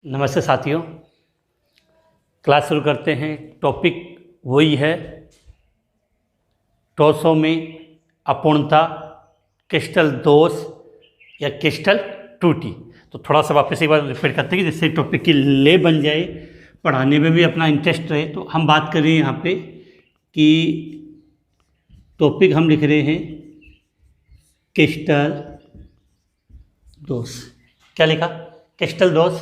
नमस्ते साथियों। क्लास शुरू करते हैं। टॉपिक वही है, टॉसों में अपूर्णता, क्रिस्टल दोष या क्रिस्टल त्रुटि। तो थोड़ा सा वापस एक बार रिपीट करते हैं कि जिससे टॉपिक की ले बन जाए, पढ़ाने में भी अपना इंटरेस्ट रहे। तो हम बात कर रहे हैं यहाँ पे कि टॉपिक हम लिख रहे हैं क्रिस्टल दोष। क्या लिखा? क्रिस्टल दोष।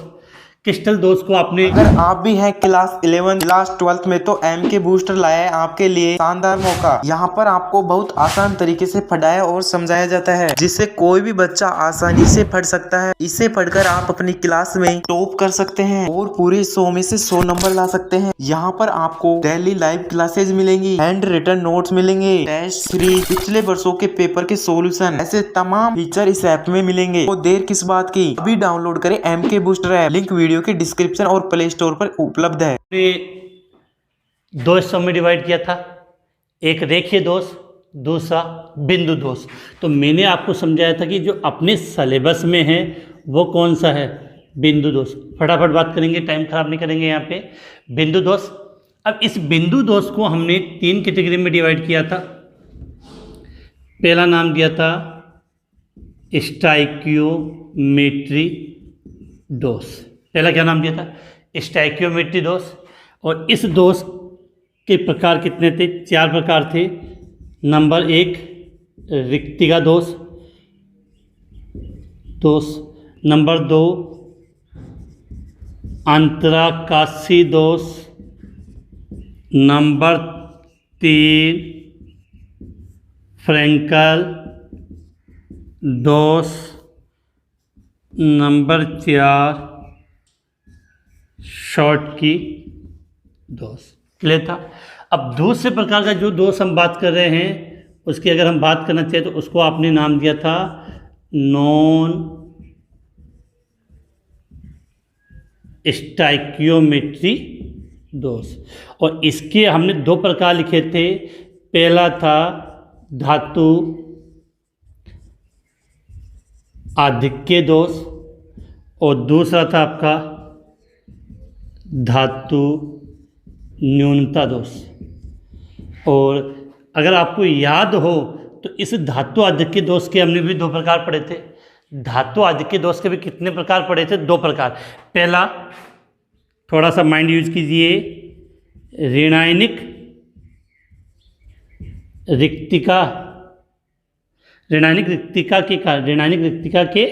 क्रिस्टल दोष को आपने, अगर आप भी हैं क्लास 11 क्लास 12 में तो एम के बूस्टर लाया है आपके लिए शानदार मौका। यहाँ पर आपको बहुत आसान तरीके से पढ़ाया और समझाया जाता है जिससे कोई भी बच्चा आसानी से पढ़ सकता है। इसे पढ़कर आप अपनी क्लास में टॉप कर सकते हैं और पूरे 100 में से 100 नंबर ला सकते हैं। यहाँ पर आपको डेली लाइव क्लासेज मिलेंगी, हैंड रिटन नोट्स मिलेंगे, टेस्ट सीरीज, पिछले वर्षों के पेपर के सॉल्यूशन, ऐसे तमाम फीचर इस ऐप में मिलेंगे। तो देर किस बात की, अभी डाउनलोड करें एम के बूस्टर ऐप। लिंक वीडियो के डिस्क्रिप्शन और प्ले स्टोर पर उपलब्ध है। दो हिस्सों में डिवाइड किया था, एक रेखीय दोष, दूसरा बिंदु दोष। तो मैंने आपको समझाया था कि जो अपने सिलेबस में है वो कौन सा है? बिंदु दोष। फटाफट बात करेंगे, टाइम खराब नहीं करेंगे यहाँ पे। बिंदु दोष। अब इस बिंदु दोष को हमने 3 कैटेगरी में डिवाइड किया था। पहला नाम दिया था स्टाइकियोमेट्री दोष। पहला क्या नाम दिया था? स्टाइकियोमेट्री दोष। और इस दोष के प्रकार कितने थे? 4 प्रकार थे। नंबर 1 रिक्तिका दोष। नंबर 2 अंतराकाशी दोष। नंबर 3 फ्रैंकल दोष। नंबर 4 शॉर्टकी दोष। क्लियर था? अब दूसरे प्रकार का जो दोष हम बात कर रहे हैं उसकी अगर हम बात करना चाहें तो उसको आपने नाम दिया था नॉन स्टाइकियोमेट्री दोष। और इसके हमने 2 प्रकार लिखे थे। पहला था धातु आधिक्य दोष और दूसरा था आपका धातु न्यूनता दोष। और अगर आपको याद हो तो इस धातु आधिक्य दोष के हमने भी 2 प्रकार पढ़े थे। धातु आधिक्य दोष के भी कितने प्रकार पढ़े थे? 2 प्रकार। पहला, थोड़ा सा माइंड यूज कीजिए, ऋणायनिक रिक्तिका। ऋणायनिक रिक्तिका के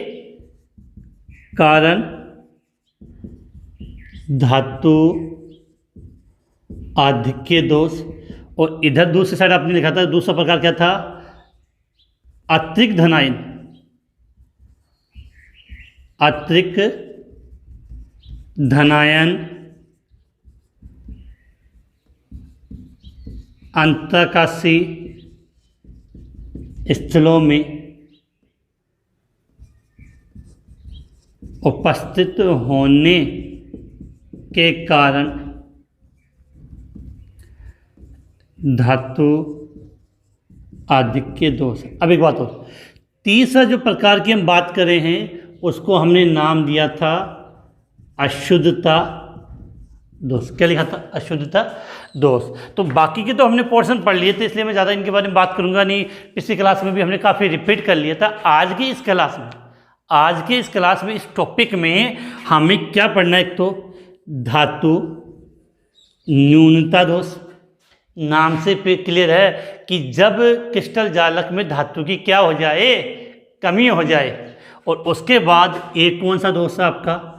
कारण धातु आधिक्य दोष। और इधर दूसरी साइड आपने लिखा था, दूसरा प्रकार क्या था? अतिरिक्त धनायन, अंतराकाशी स्थलों में उपस्थित होने के कारण धातु आधिक्य दोष। अब एक बात और, तीसरा जो प्रकार की हम बात कर रहे हैं उसको हमने नाम दिया था अशुद्धता दोष। क्या लिखा था? अशुद्धता दोष। तो बाकी के तो हमने पोर्शन पढ़ लिए थे, इसलिए मैं ज़्यादा इनके बारे में बात करूंगा नहीं। पिछली क्लास में भी हमने काफ़ी रिपीट कर लिया था। आज के इस क्लास में इस टॉपिक में हमें क्या पढ़ना है? एक तो धातु न्यूनता दोष। नाम से पे क्लियर है कि जब क्रिस्टल जालक में धातु की क्या हो जाए? कमी हो जाए। और उसके बाद एक कौन सा दोष है आपका?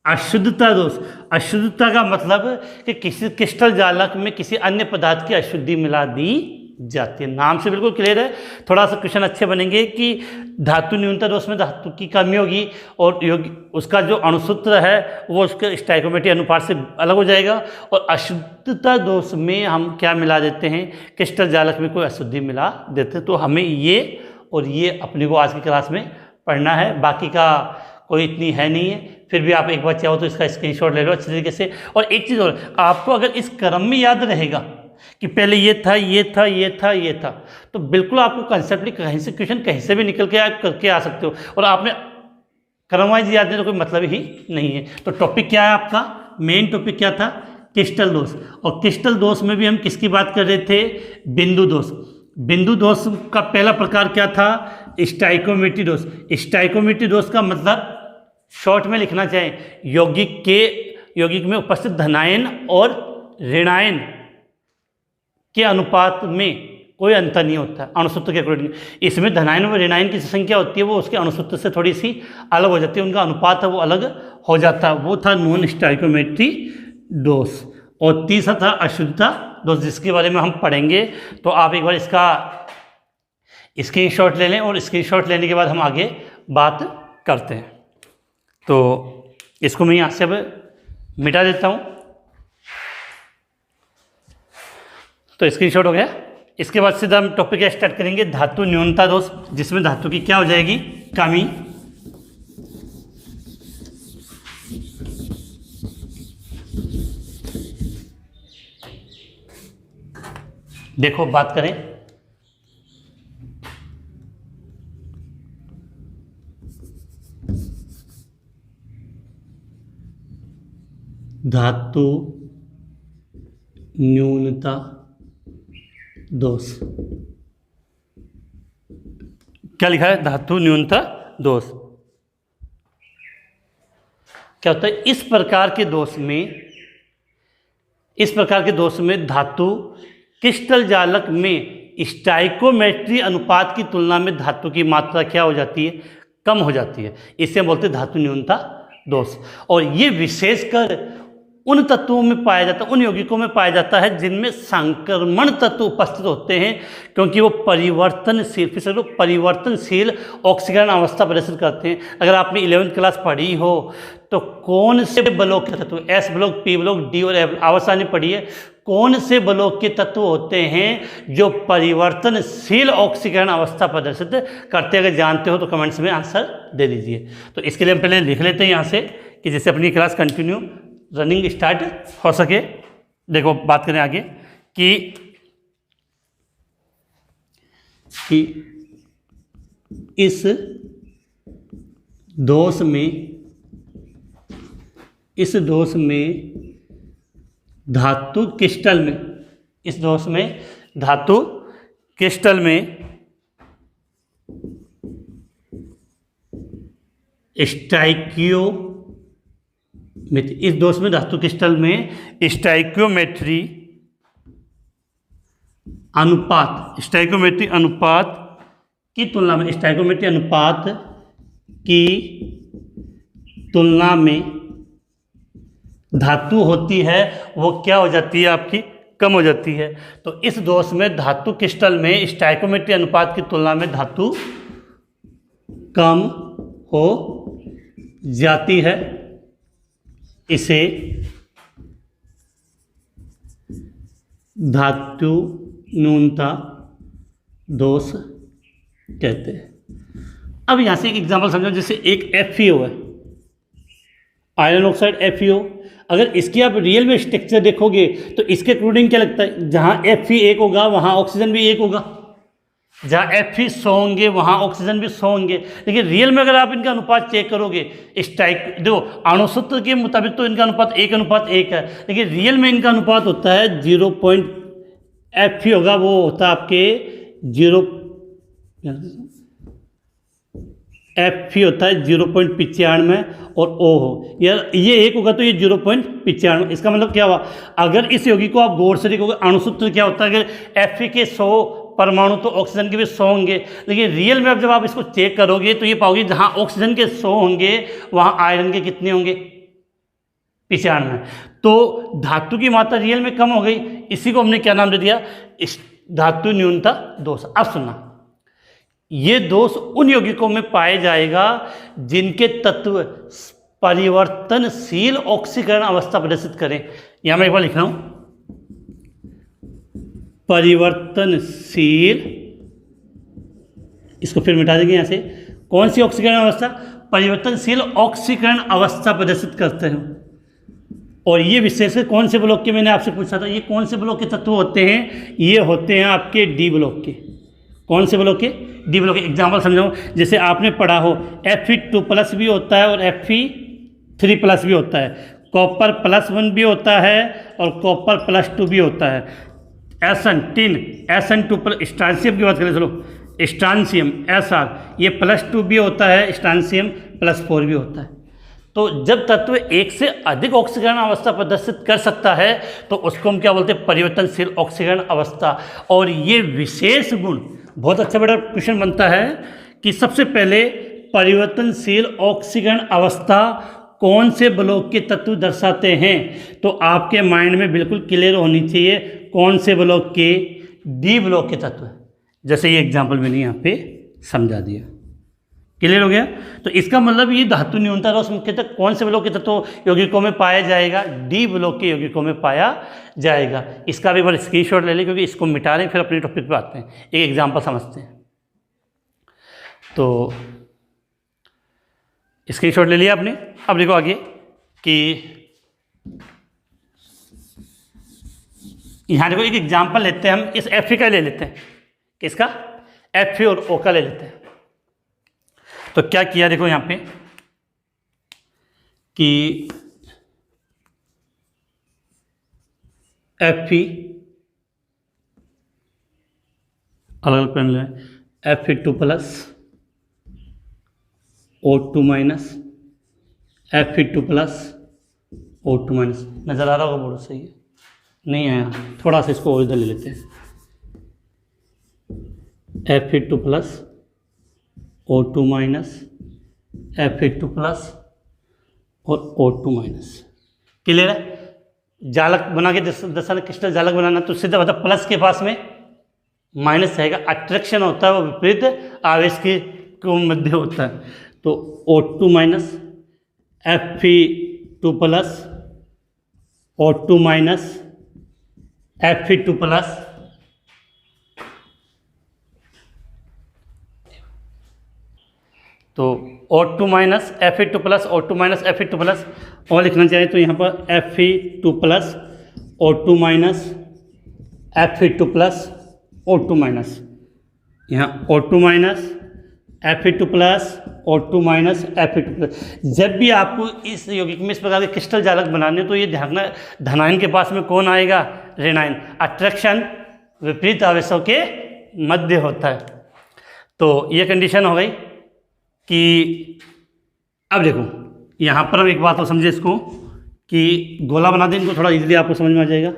अशुद्धता दोष। अशुद्धता का मतलब कि किसी क्रिस्टल जालक में किसी अन्य पदार्थ की अशुद्धि मिला दी जाती है। नाम से बिल्कुल क्लियर है। थोड़ा सा क्वेश्चन अच्छे बनेंगे कि धातु न्यूनता दोष में धातु की कमी होगी और उसका जो अणुसूत्र है वो उसके स्टाइकोमेट्री अनुपात से अलग हो जाएगा। और अशुद्धता दोष में हम क्या मिला देते हैं? क्रिस्टल जालक में कोई अशुद्धि मिला देते हैं। तो हमें ये और ये अपने को आज की क्लास में पढ़ना है। बाकी का कोई इतनी है नहीं है, फिर भी आप एक बार चाहो तो इसका स्क्रीनशॉट ले लो अच्छे तरीके से। और एक चीज़ और, आपको अगर इस क्रम में याद रहेगा कि पहले ये था, ये था, ये था, ये था, तो बिल्कुल आपको कंसेप्टली कहीं से क्वेश्चन कहीं से भी निकल के आप करके आ सकते हो। और आपने क्रम वाइज याद है तो कोई मतलब ही नहीं है। तो टॉपिक क्या है आपका, मेन टॉपिक क्या था, क्रिस्टल दोष। और क्रिस्टल दोष में भी हम किसकी बात कर रहे थे, बिंदु दोष। बिंदु दोष का पहला प्रकार क्या था, स्टाइकोमेट्री दोष। स्टाइकोमेट्री दोष का मतलब शॉर्ट में लिखना चाहें, यौगिक में उपस्थित धनायन और ऋणायन के अनुपात में कोई अंतर नहीं होता अणुसूत्र के अकॉर्डिंग। इसमें धनायन और ऋणायन की संख्या होती है वो उसके अणुसूत्र से थोड़ी सी अलग हो जाती है, उनका अनुपात है वो अलग हो जाता है, वो था नॉन स्टाइकोमेट्री दोष। और तीसरा था अशुद्धता दोष, जिसके बारे में हम पढ़ेंगे। तो आप एक बार इसका स्क्रीनशॉट ले लें और स्क्रीनशॉट लेने के बाद हम आगे बात करते हैं। तो इसको मैं यहाँ से अब मिटा देता हूँ। तो स्क्रीनशॉट हो गया। इसके बाद सीधा हम टॉपिक स्टार्ट करेंगे, धातु न्यूनता दोष, जिसमें धातु की क्या हो जाएगी, कमी। देखो बात करें, धातु न्यूनता दोष। क्या लिखा है, धातु न्यूनता दोष। क्या होता है, इस प्रकार के दोष में धातु क्रिस्टल जालक में स्टाइकोमेट्री अनुपात की तुलना में धातु की मात्रा क्या हो जाती है, कम हो जाती है। इसे हम बोलते हैं धातु न्यूनता दोष। और ये विशेषकर उन तत्वों में पाया जाता है, उन यौगिकों में पाया जाता है जिनमें संक्रमण तत्व उपस्थित होते हैं, क्योंकि वो परिवर्तनशील ऑक्सीकरण अवस्था प्रदर्शित करते हैं। अगर आपने 11वीं क्लास पढ़ी हो तो कौन से ब्लॉक के तत्व, S block, P block, D और एफ आवर्सानी पढ़ी है, कौन से ब्लॉक के तत्व होते हैं जो परिवर्तनशील ऑक्सीकरण अवस्था प्रदर्शित करते हैं। अगर जानते हो तो कमेंट्स में आंसर दे दीजिए। तो इसके लिए हम पहले लिख लेते हैं यहाँ से कि जैसे अपनी क्लास कंटिन्यू रनिंग स्टार्ट हो सके। देखो बात करें आगे कि इस दोष में धातु क्रिस्टल में इस दोष में धातु क्रिस्टल में स्टाइकोमेट्री अनुपात की तुलना में धातु होती है वो क्या हो जाती है, आपकी कम हो जाती है। तो इस दोष में धातु क्रिस्टल में स्टाइकोमेट्री अनुपात की तुलना में धातु कम हो जाती है। इसे धातु न्यूनता दोष कहते हैं। अब यहाँ से एक एग्जांपल समझो, जैसे एक FeO है, आयरन ऑक्साइड FeO। अगर इसकी आप रियल में स्ट्रक्चर देखोगे तो इसके अकॉर्डिंग क्या लगता है, जहाँ Fe एक होगा वहाँ ऑक्सीजन भी एक होगा, जहाँ Fe 100 होंगे वहाँ ऑक्सीजन भी 100 होंगे। लेकिन रियल में अगर आप इनका अनुपात चेक करोगे, देखो अणुसूत्र के मुताबिक तो इनका अनुपात 1:1 है, लेकिन रियल में इनका अनुपात होता है 0. Fe होगा वो होता है आपके 0, Fe होता है 0.95 और O हो, यार ये 1 होगा तो ये 0.95। इसका मतलब क्या हुआ, अगर इस यौगिक को आप गौर से देखोगे अणुसूत्र क्या होता है, अगर Fe के 100 परमाणु तो ऑक्सीजन के भी 100 होंगे। लेकिन रियल में अब जब आप इसको चेक करोगे तो ये पाओगे जहाँ ऑक्सीजन के 100 होंगे वहाँ आयरन के कितने होंगे, 95। तो धातु की मात्रा रियल में कम हो गई, इसी को हमने क्या नाम दे दिया, धातु न्यूनता दोष। अब सुनना, ये दोष उन यौगिकों में पाया जाएगा जिनके तत्व परिवर्तनशील ऑक्सीकरण अवस्था प्रदर्शित करें। यहाँ मैं एक बार लिख रहा हूँ, परिवर्तनशील, इसको फिर मिटा देंगे यहाँ से, कौन सी ऑक्सीकरण अवस्था, परिवर्तनशील ऑक्सीकरण अवस्था प्रदर्शित करते हैं। और ये विशेषकर कौन से ब्लॉक के, मैंने आपसे पूछा था, ये कौन से ब्लॉक के तत्व होते हैं, ये होते हैं आपके डी ब्लॉक के। कौन से ब्लॉक के? डी ब्लॉक के। एग्जाम्पल समझाऊँ, जैसे आपने पढ़ा हो Fe2+ भी होता है और Fe3+ भी होता है, कॉपर +1 भी होता है और कॉपर +2 भी होता है। SN2+ स्ट्रांसियम की बात करें, चलो स्ट्रांसियम SR, ये +2 भी होता है, स्ट्रांसियम +4 भी होता है। तो जब तत्व एक से अधिक ऑक्सीकरण अवस्था प्रदर्शित कर सकता है तो उसको हम क्या बोलते हैं? परिवर्तनशील ऑक्सीकरण अवस्था। और ये विशेष गुण बहुत अच्छा बड़ा क्वेश्चन बनता है कि सबसे पहले परिवर्तनशील ऑक्सीकरण अवस्था कौन से ब्लॉक के तत्व दर्शाते हैं, तो आपके माइंड में बिल्कुल क्लियर होनी चाहिए कौन से ब्लॉक के? डी ब्लॉक के तत्व। जैसे ये एग्जाम्पल मैंने यहाँ पे समझा दिया, क्लियर हो गया? तो इसका मतलब ये धातु न्यूनता रस मुख्यतः कौन से ब्लॉक के तत्व यौगिकों में पाया जाएगा? डी ब्लॉक के यौगिकों में पाया जाएगा। इसका भी एक बार स्क्रीनशॉट ले लें, क्योंकि इसको मिटा रहे हैं, फिर अपने टॉपिक पे आते हैं, एक एग्जाम्पल समझते हैं। तो स्क्रीनशॉट ले लिया आपने। अब देखो आगे कि यहाँ देखो एक एग्जाम्पल लेते हैं हम, इस Fe का ले लेते हैं। किसका? Fe और O का ले लेते हैं। तो क्या किया देखो यहाँ पे कि Fe अलग अलग पेन लें, Fe2+, O2-, Fe2+, O2-। नज़र आ रहा होगा? बोलो सही है, नहीं आया? थोड़ा सा इसको और इधर ले लेते हैं। Fe2+, O2-, Fe2+ और O2-। क्लियर है? जालक बना के दर्शाना, क्रिस्टल जालक बनाना, तो सीधा मतलब प्लस के पास में माइनस रहेगा। अट्रैक्शन होता है वो विपरीत आवेश के मध्य होता है। तो O2-, Fe2+, O2-, Fe2+, तो O2-, Fe2+, O2-, Fe2+, और लिखना चाहिए तो यहाँ पर Fe2+, O2-, Fe2+, O2-। यहाँ O2-, Fe2+, O2-, Fe2+। जब भी आपको इस यौगिक में इस प्रकार के क्रिस्टल जालक बनाने, तो ये ध्यान रखना, धनायन के पास में कौन आएगा? ऋणायन। अट्रैक्शन विपरीत आवेशों के मध्य होता है। तो ये कंडीशन हो गई कि अब देखो यहाँ पर हम एक बात और समझे इसको कि गोला बना दें, इनको थोड़ा इजीली आपको समझ में आ जाएगा।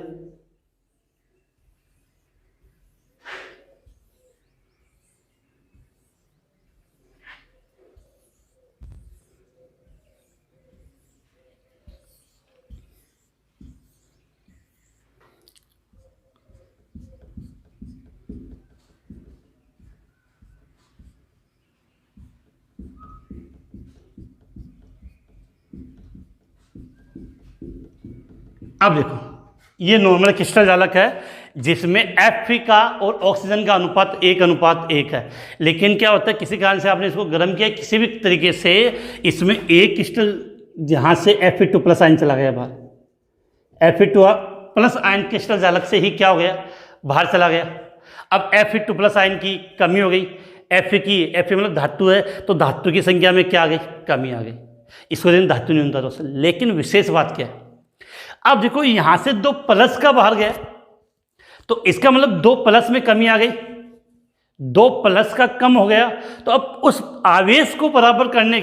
अब देखो ये नॉर्मल क्रिस्टल जालक है जिसमें Fe का और ऑक्सीजन का अनुपात 1:1 है। लेकिन क्या होता है, किसी कारण से आपने इसको गर्म किया किसी भी तरीके से, इसमें एक क्रिस्टल जहाँ से Fe2+ आयन चला गया बाहर, Fe2+ आयन क्रिस्टल जालक से ही क्या हो गया? बाहर चला गया। अब Fe2+ आयन की कमी हो गई। Fe मतलब धातु है, तो धातु की संख्या में क्या आ गई? कमी आ गई। इसको देखें धातु न्यूनता दोष। लेकिन विशेष बात क्या है, अब देखो यहाँ से 2+ का बाहर गया, तो इसका मतलब 2+ में कमी आ गई, 2+ का कम हो गया। तो अब उस आवेश को बराबर करने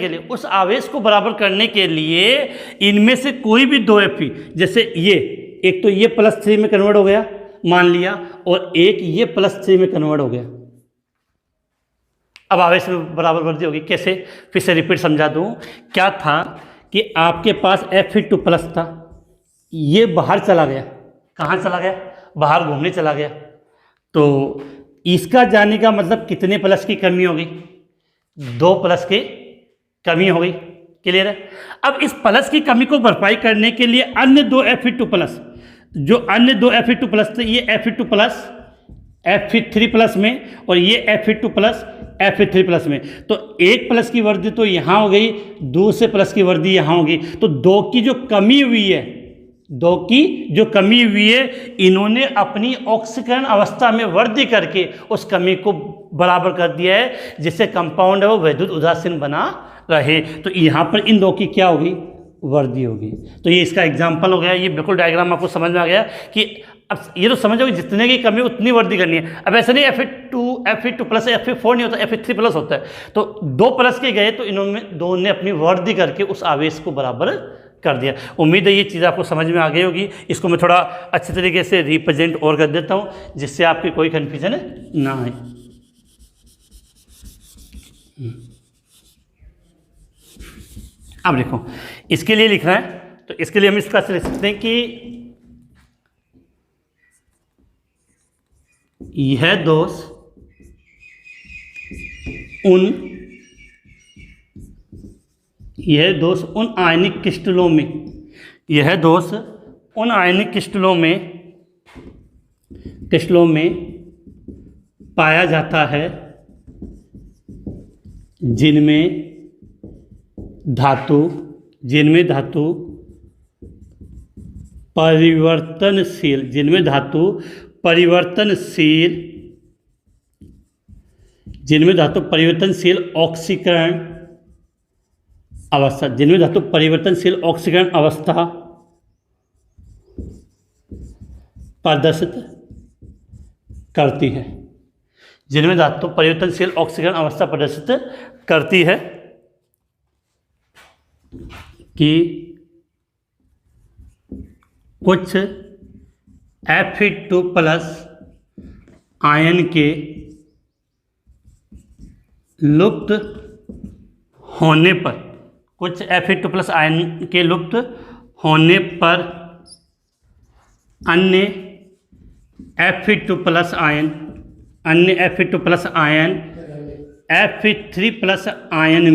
के लिए इनमें से कोई भी 2 Fe, जैसे ये एक तो ये +3 में कन्वर्ट हो गया मान लिया, और एक ये +3 में कन्वर्ट हो गया। अब आवेश में बराबर वृद्धि होगी। कैसे? फिर से रिपीट समझा दूं। क्या था कि आपके पास Fe2+ था, ये बाहर चला गया। कहाँ चला गया? बाहर घूमने चला गया। तो इसका जाने का मतलब कितने प्लस की कमी हो गई? 2+ की कमी हो गई। क्लियर है? अब इस प्लस की कमी को भरपाई करने के लिए अन्य 2 Fe2+, जो अन्य 2 Fe2+ थे, ये Fe2+ Fe3+ में और ये Fe2+ Fe3+ में, तो 1+ की वृद्धि तो यहाँ हो गई, 2 से प्लस की वृद्धि यहाँ होगी। तो 2 की जो कमी हुई है, दो की जो कमी हुई है, इन्होंने अपनी ऑक्सीकरण अवस्था में वृद्धि करके उस कमी को बराबर कर दिया है, जिससे कंपाउंड है वो वैद्युत उदासीन बना रहे। तो यहाँ पर इन दो की क्या होगी, वृद्धि होगी। तो ये इसका एग्जाम्पल हो गया। ये बिल्कुल डायग्राम आपको समझ में आ गया कि अब ये तो समझो कि जितने की कमी उतनी वृद्धि करनी है। अब ऐसा नहीं Fe2 प्लस Fe4 नहीं होता, Fe3 प्लस होता है। तो 2 प्लस के गए तो इन्होंने दो ने अपनी वृद्धि करके उस आवेश को बराबर कर दिया। उम्मीद है ये चीज़ आपको समझ में आ गई होगी। इसको मैं थोड़ा अच्छे तरीके से रिप्रेजेंट और कर देता हूँ, जिससे आपकी कोई कन्फ्यूजन ना आए। अब देखो, इसके लिए लिखना है, तो इसके लिए हम इस तरह से लिख सकते हैं कि यह दोष उन आयनिक क्रिस्टलों में, यह दोष उन आयनिक क्रिस्टलों में पाया जाता है जिनमें धातु परिवर्तनशील ऑक्सीकरण अवस्था प्रदर्शित करती है, जिनमें धातु परिवर्तनशील ऑक्सीकरण अवस्था प्रदर्शित करती है कि कुछ Fe2 प्लस आयन के लुप्त होने पर, कुछ Fe2 प्लस आयन के लुप्त होने पर अन्य Fe2 plus ion Fe3 plus ion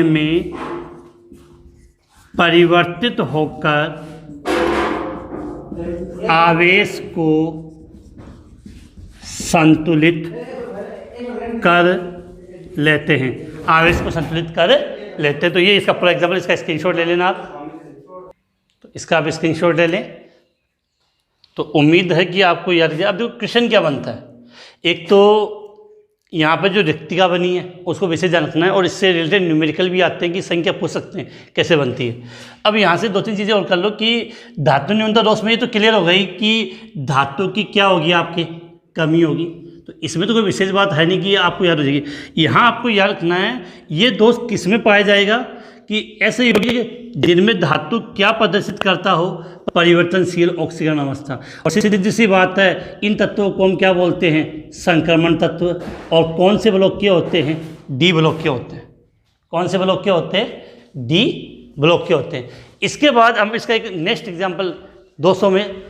में परिवर्तित होकर आवेश को संतुलित कर लेते हैं, तो ये इसका पूरा एग्जाम्पल, इसका स्क्रीनशॉट ले लेना आप। तो इसका आप स्क्रीनशॉट ले लें। तो उम्मीद है कि आपको याद है। अब देखो क्वेश्चन क्या बनता है, एक तो यहाँ पर जो रिक्तिका बनी है उसको विशेष जानना है, और इससे रिलेटेड न्यूमेरिकल भी आते हैं कि संख्या पूछ सकते हैं कैसे बनती है। अब यहाँ से 2-3 चीज़ें और कर लो कि धातु न्यूनता दोष में ये तो क्लियर हो गई कि धातु की क्या होगी, आपकी कमी होगी। तो इसमें तो कोई विशेष बात है नहीं कि आपको याद हो जाएगी। यहाँ आपको याद रखना है ये दोष किस में पाया जाएगा, कि ऐसे ही होगी जिनमें धातु क्या प्रदर्शित करता हो, परिवर्तनशील ऑक्सीकरण अवस्था। और सीधी सी बात है, इन तत्वों को हम क्या बोलते हैं, संक्रमण तत्व। और कौन से ब्लॉक के होते हैं, डी ब्लॉक के होते हैं। कौन से ब्लॉक के होते हैं, डी ब्लॉक के होते हैं। इसके बाद हम इसका एक नेक्स्ट एग्जाम्पल 200 में,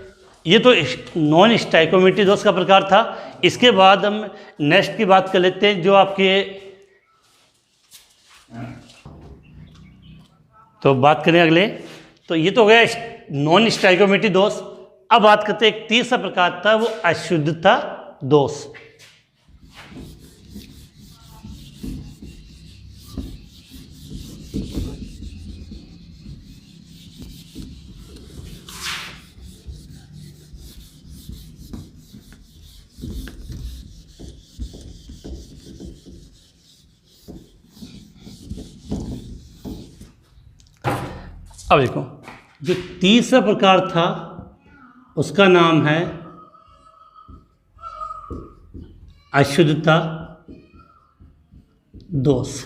ये तो नॉन स्टाइकोमेट्री दोष का प्रकार था। इसके बाद हम नेक्स्ट की बात कर लेते हैं, जो आपके, तो बात करें अगले, तो ये तो हो गया नॉन स्टाइकोमेट्री दोष। अब बात करते हैं एक तीसरा प्रकार था, वो अशुद्धता दोष। अब देखो, जो तीसरा प्रकार था उसका नाम है अशुद्धता दोष।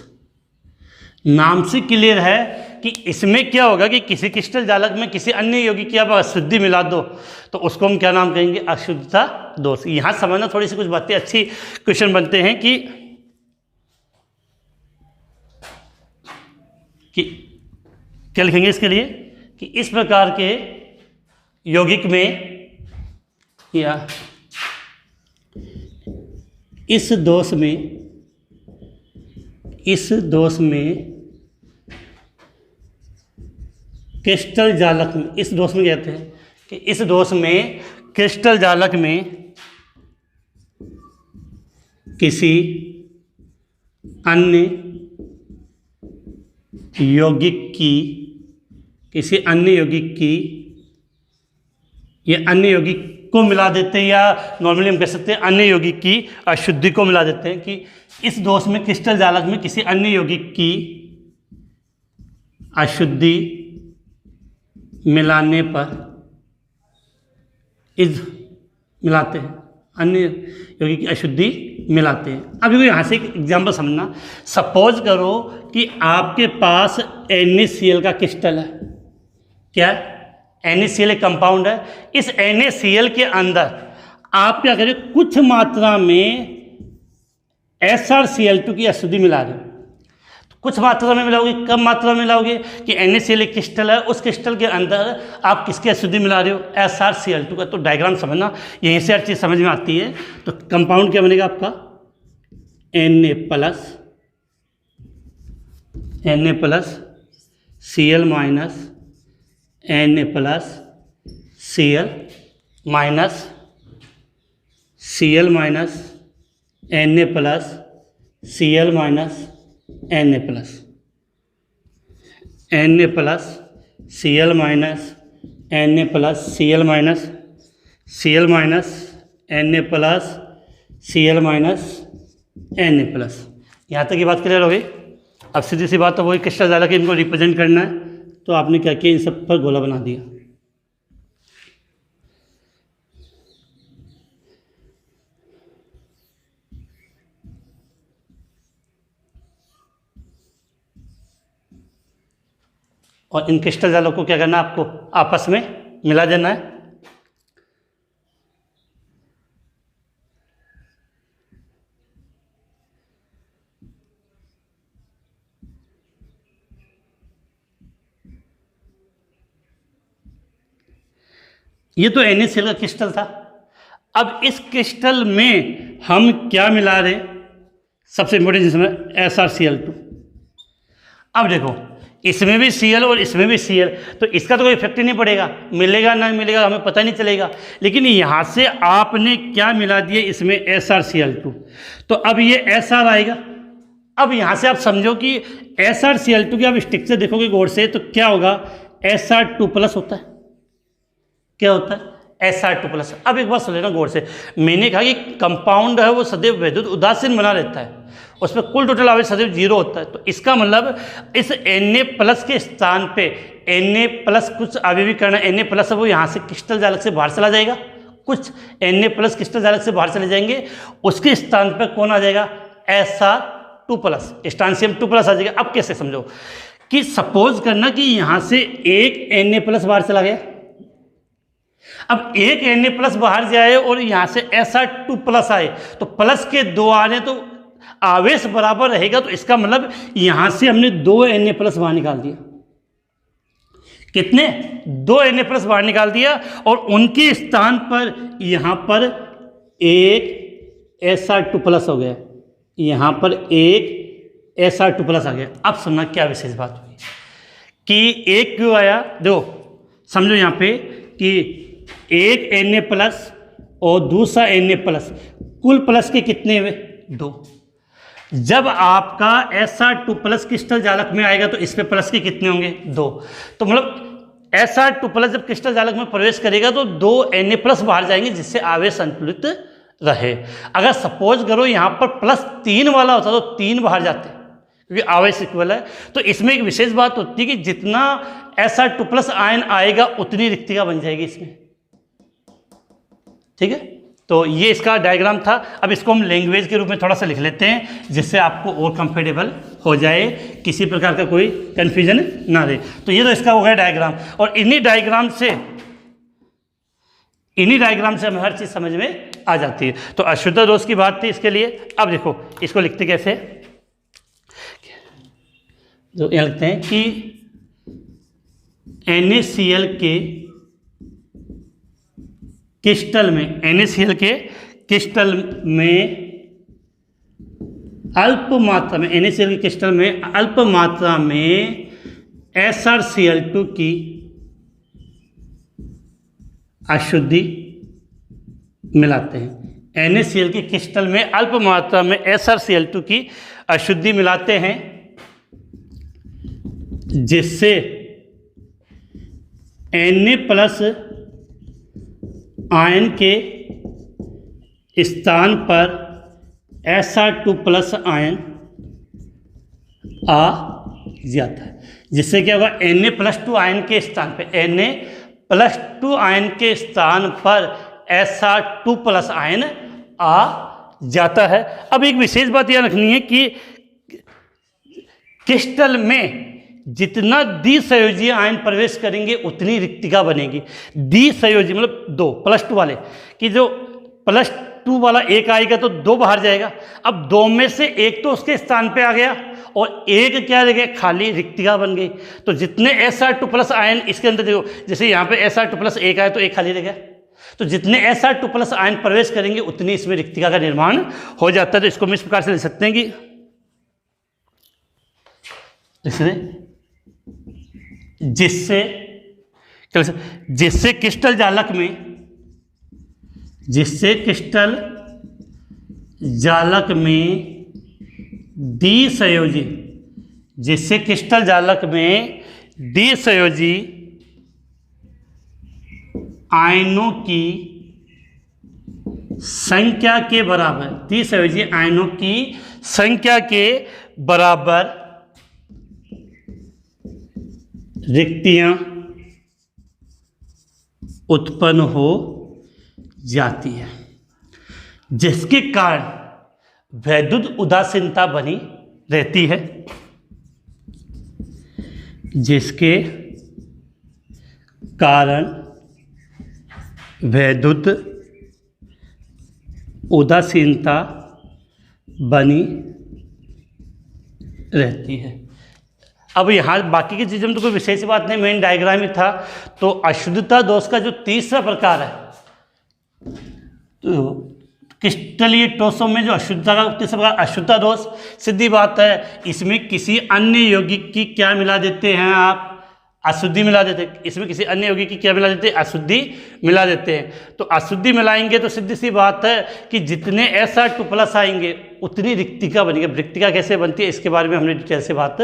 नाम से क्लियर है कि इसमें क्या होगा कि किसी क्रिस्टल जालक में किसी अन्य यौगिक की आप अशुद्धि मिला दो तो उसको हम क्या नाम कहेंगे, अशुद्धता दोष। यहाँ समझना, थोड़ी सी कुछ बातें अच्छी क्वेश्चन बनते हैं कि क्या लिखेंगे इसके लिए, कि इस प्रकार के यौगिक में या इस दोष में क्रिस्टल जालक में, इस दोष में कहते हैं कि इस दोष में क्रिस्टल जालक में किसी अन्य यौगिक की किसी अन्य यौगिक की, ये अन्य यौगिक को मिला देते हैं, या नॉर्मली हम कह सकते हैं अन्य यौगिक की अशुद्धि को मिला देते हैं, कि इस दोष में क्रिस्टल जालक में किसी अन्य यौगिक की अशुद्धि मिलाने पर इस मिलाते हैं, अन्य यौगिक की अशुद्धि मिलाते हैं। अब देखो यहाँ से एक एग्जाम्पल समझना। सपोज करो कि आपके पास NaCl का क्रिस्टल है। क्या है? NaCl एक कंपाउंड है। इस NaCl के अंदर आप क्या करें, कुछ मात्रा में SrCl2 की अशुद्धि मिला रहे हो। तो कुछ मात्रा में मिलाओगे, कम मात्रा में मिलाओगे कि NaCl एक क्रिस्टल है, उस क्रिस्टल के अंदर आप किसकी अशुद्धि मिला रहे हो? SrCl2 का। तो डायग्राम समझना, यहीं से हर चीज़ समझ में आती है। तो कंपाउंड क्या बनेगा आपका? Na plus Cl minus Na plus Cl minus Cl minus Na plus Cl minus Na plus Na plus Cl minus Na plus Cl minus Cl minus Na plus Cl minus Na plus. यहाँ तक की बात clear हो गई। अब सीधी सी बात, तो वही क्रिस्टल जालक इनको रिप्रेजेंट करना है, तो आपने क्या किया, इन सब पर गोला बना दिया। और इन क्रिस्टल जालों को क्या करना है, आपको आपस में मिला देना है। ये तो NaCl का क्रिस्टल था। अब इस क्रिस्टल में हम क्या मिला रहे, सबसे इंपॉर्टेंट जिसमें SrCl2। अब देखो, इसमें भी Cl और इसमें भी Cl, तो इसका तो कोई इफेक्ट ही नहीं पड़ेगा, मिलेगा ना मिलेगा हमें पता नहीं चलेगा। लेकिन यहाँ से आपने क्या मिला दिया, इसमें SrCl2, तो अब ये Sr आएगा। अब यहाँ से आप समझो कि SrCl2 की आप स्ट्रक्चर देखोगे गौर से, तो क्या होगा, Sr2 प्लस होता है। क्या होता है? Sr2 plus. अब एक बात सुन लेना गौर से, मैंने कहा कि कंपाउंड है वो सदैव वैद्युत उदासीन बना रहता है, उसमें कुल टोटल आवेश सदैव 0 होता है। तो इसका मतलब इस Na प्लस के स्थान पे Na प्लस कुछ आवेशीकरण Na प्लस है वो यहाँ से क्रिस्टल जालक से बाहर चला जाएगा, कुछ Na प्लस क्रिस्टल जालक से बाहर चले जाएंगे, उसके स्थान पर कौन आ जाएगा? Sr2 प्लस, स्ट्रांसियम 2 प्लस आ जाएगा। अब कैसे समझो कि सपोज करना कि यहाँ से एक Na प्लस बाहर चला गया, अब एक Na प्लस बाहर जाए और यहाँ से Sr2 प्लस आए, तो प्लस के 2 आ रहे तो आवेश बराबर रहेगा। तो इसका मतलब यहाँ से हमने 2 Na प्लस बाहर निकाल दिया। कितने? 2 Na प्लस बाहर निकाल दिया, और उनके स्थान पर यहाँ पर एक Sr2 प्लस हो गया, यहाँ पर एक Sr2 प्लस आ गया। अब सुनना क्या विशेष बात हुई कि एक क्यों आया, देखो समझो यहाँ पे कि एक Na प्लस और दूसरा Na प्लस, कुल प्लस के कितने हुए? 2। जब आपका Sr2 प्लस क्रिस्टल जालक में आएगा तो इस पे प्लस के कितने होंगे? 2। तो मतलब Sr2 प्लस जब क्रिस्टल जालक में प्रवेश करेगा तो 2 Na प्लस बाहर जाएंगे, जिससे आवेश संतुलित रहे। अगर सपोज करो यहाँ पर +3 वाला होता तो 3 बाहर जाते, क्योंकि आवेश इक्वल है। तो इसमें एक विशेष बात होती है कि जितना Sr2 प्लस आयन आएगा उतनी रिक्तिका बन जाएगी इसमें। ठीक है, तो ये इसका डायग्राम था। अब इसको हम लैंग्वेज के रूप में थोड़ा सा लिख लेते हैं, जिससे आपको और कंफर्टेबल हो जाए, किसी प्रकार का कोई कन्फ्यूजन ना रहे। तो ये तो इसका हो गया डायग्राम, और इन्हीं डायग्राम से हमें हर चीज़ समझ में आ जाती है। तो अशुद्ध दोष की बात थी इसके लिए। अब देखो इसको लिखते कैसे, जो यहाँ लिखते हैं कि NaCl के क्रिस्टल में, NaCl के क्रिस्टल में अल्प मात्रा में, NaCl के क्रिस्टल में अल्प मात्रा में SrCl2 की अशुद्धि मिलाते हैं। NaCl के क्रिस्टल में अल्प मात्रा में SrCl2 की अशुद्धि मिलाते हैं, जिससे Na प्लस आयन के स्थान पर Sr2 प्लस आयन आ जाता है, जिससे क्या होगा, Na+2 आयन के स्थान पे Na+2 आयन के स्थान पर Sr2 प्लस आयन आ जाता है। अब एक विशेष बात यह रखनी है कि क्रिस्टल में जितना द्विसंयोजी आयन प्रवेश करेंगे उतनी रिक्तिका बनेगी। द्विसंयोजी मतलब 2 +2 वाले, कि जो +2 वाला एक आएगा तो 2 बाहर जाएगा। अब 2 में से एक तो उसके स्थान पे आ गया और एक क्या रह गया, खाली रिक्तिका बन गई। तो जितने Sr2 प्लस आयन इसके अंदर देखो, जैसे यहाँ पे Sr2 प्लस एक आया तो एक खाली रह गया, तो जितने Sr2 प्लस आयन प्रवेश करेंगे उतनी इसमें रिक्तिका का निर्माण हो जाता है। तो इसको हम इस प्रकार से लिख सकते हैं कि जिससे क्रिस्टल जालक में द्विसंयोजी आयनों की संख्या के बराबर, द्विसंयोजी आयनों की संख्या के बराबर रिक्तियां उत्पन्न हो जाती है, जिसके कारण वैद्युत उदासीनता बनी रहती है, जिसके कारण वैद्युत उदासीनता बनी रहती है। अब यहाँ बाकी की चीज़ों में तो कोई विशेष बात नहीं, मेन डायग्राम ही था। तो अशुद्धता दोष का जो तीसरा प्रकार है, तो क्रिस्टलीय टोसों में जो अशुद्धता का तीसरा प्रकार अशुद्धता दोष, सीधी बात है, इसमें किसी अन्य यौगिक की क्या मिला देते हैं आप, अशुद्धि मिला देते हैं। इसमें किसी अन्य यौगिक की क्या मिला देते हैं, अशुद्धि मिला देते हैं। तो अशुद्धि मिलाएंगे तो सीधी सी बात है कि जितने Sr2 प्लस आएंगे उतनी रिक्तिका बनेगी। रिक्तिका कैसे बनती है इसके बारे में हमने डिटेल से बात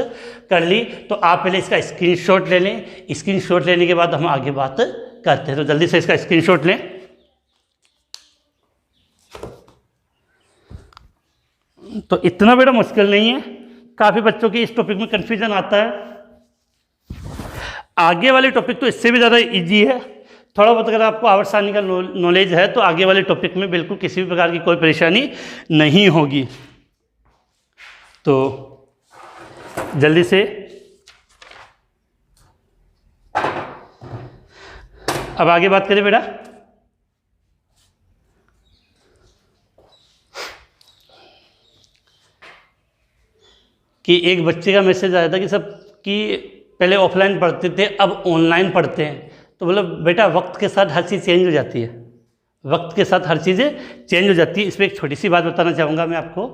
कर ली। तो आप पहले इसका स्क्रीनशॉट ले लें, स्क्रीनशॉट लेने के बाद हम आगे बात करते हैं। तो जल्दी से इसका स्क्रीनशॉट लें। तो इतना बड़ा मुश्किल नहीं है, काफ़ी बच्चों की इस टॉपिक में कन्फ्यूजन आता है। आगे वाले टॉपिक तो इससे भी ज़्यादा इजी है। थोड़ा बहुत अगर आपको आवर्तसारणी का नॉलेज है तो आगे वाले टॉपिक में बिल्कुल किसी भी प्रकार की कोई परेशानी नहीं होगी। तो जल्दी से अब आगे बात करें बेटा। कि एक बच्चे का मैसेज आया था कि सब कि पहले ऑफलाइन पढ़ते थे अब ऑनलाइन पढ़ते हैं। तो मतलब बेटा वक्त के साथ हर चीज़ चेंज हो जाती है, वक्त के साथ हर चीज़ें चेंज हो जाती है। इस पर एक छोटी सी बात बताना चाहूँगा मैं आपको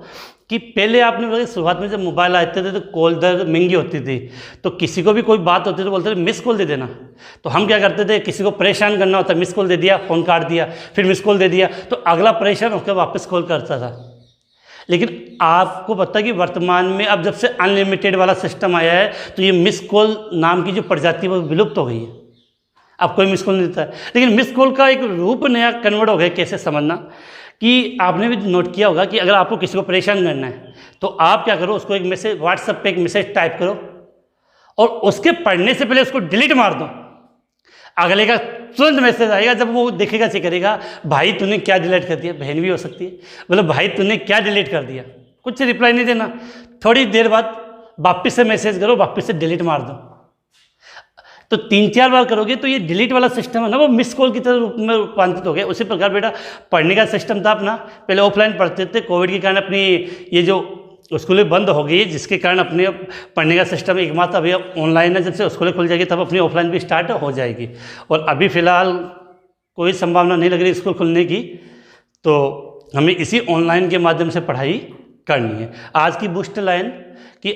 कि पहले आपने बोला शुरुआत में जब मोबाइल आते थे तो कॉल दर महंगी होती थी, तो किसी को भी कोई बात होती तो बोलते थे मिस कॉल दे देना। तो हम क्या करते थे, किसी को परेशान करना होता मिस कॉल दे दिया, फ़ोन काट दिया, फिर मिस कॉल दे दिया, तो अगला परेशान होकर वापस कॉल करता था। लेकिन आपको पता है कि वर्तमान में अब जब से अनलिमिटेड वाला सिस्टम आया है तो ये मिस कॉल नाम की जो प्रजाति है वो विलुप्त हो गई है। अब कोई मिस कॉल नहीं देता है, लेकिन मिस कॉल का एक रूप नया कन्वर्ट हो गया। कैसे समझना कि आपने भी नोट किया होगा कि अगर आपको किसी को परेशान करना है तो आप क्या करो, उसको एक मैसेज व्हाट्सएप पे एक मैसेज टाइप करो और उसके पढ़ने से पहले उसको डिलीट मार दो। अगले का तुरंत मैसेज आएगा, जब वो देखेगा चेक करेगा, भाई तूने क्या डिलीट कर दिया। बहन भी हो सकती है, मतलब भाई तूने क्या डिलीट कर दिया, कुछ रिप्लाई नहीं देना। थोड़ी देर बाद वापस से मैसेज करो, वापस से डिलीट मार दो। तो 3-4 बार करोगे तो ये डिलीट वाला सिस्टम है ना वो मिस कॉल की तरह रूप में रूपांतरित हो गया। उसी प्रकार बेटा पढ़ने का सिस्टम था अपना, पहले ऑफलाइन पढ़ते थे, कोविड के कारण अपनी ये जो स्कूलें बंद हो गई, जिसके कारण अपने पढ़ने का सिस्टम एकमात्र अभी ऑनलाइन है। जब से स्कूलें खुल जाएगी तब अपनी ऑफलाइन भी स्टार्ट हो जाएगी, और अभी फ़िलहाल कोई संभावना नहीं लग रही स्कूल खुलने की, तो हमें इसी ऑनलाइन के माध्यम से पढ़ाई करनी है। आज की बूस्ट लाइन कि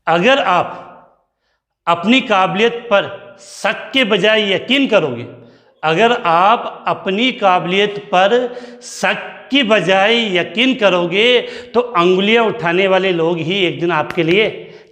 अगर आप अपनी काबिलियत पर शक के बजाय यकीन करोगे, अगर आप अपनी काबिलियत पर शक की बजाय यकीन करोगे तो अंगुलियां उठाने वाले लोग ही एक दिन आपके लिए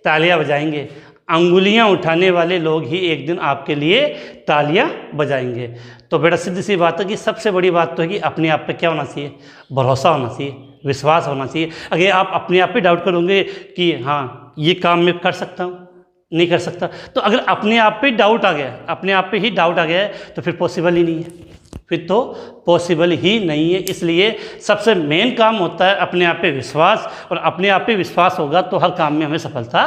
तालियां बजाएंगे। अंगुलियां उठाने वाले लोग ही एक दिन आपके लिए तालियां बजाएंगे। तो बेटा सीधी सी बात है कि सबसे बड़ी बात तो है कि अपने आप पे क्या होना चाहिए, भरोसा होना चाहिए, विश्वास होना चाहिए। अगर आप अपने आप पे डाउट करोगे कि हाँ ये काम मैं कर सकता हूँ, नहीं कर सकता, तो अगर अपने आप पे डाउट आ गया, अपने आप पे ही डाउट आ गया है, तो फिर पॉसिबल ही नहीं है, फिर तो पॉसिबल ही नहीं है। इसलिए सबसे मेन काम होता है अपने आप पे विश्वास, और अपने आप पे विश्वास होगा तो हर काम में हमें सफलता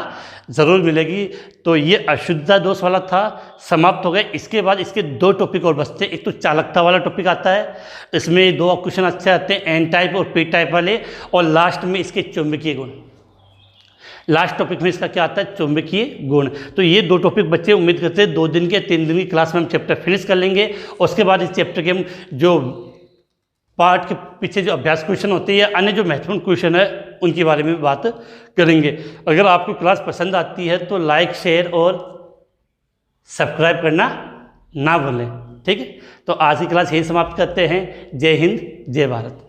ज़रूर मिलेगी। तो ये अशुद्धता दोष वाला था, समाप्त हो गए। इसके बाद इसके 2 टॉपिक और बचते हैं। एक तो चालकता वाला टॉपिक आता है, इसमें 2 क्वेश्चन अच्छे आते हैं, एन टाइप और पी टाइप वाले, और लास्ट में इसके चुंबकीय गुण। लास्ट टॉपिक में इसका क्या आता है, चुंबकीय गुण। तो ये 2 टॉपिक बच्चे उम्मीद करते हैं 2 दिन के 3 दिन की क्लास में हम चैप्टर फिनिश कर लेंगे, और उसके बाद इस चैप्टर के हम जो पार्ट के पीछे जो अभ्यास क्वेश्चन होते हैं या अन्य जो महत्वपूर्ण क्वेश्चन है उनके बारे में बात करेंगे। अगर आपको क्लास पसंद आती है तो लाइक, शेयर और सब्सक्राइब करना ना भूलें। ठीक है, तो आज की क्लास यही समाप्त करते हैं। जय हिंद, जय भारत।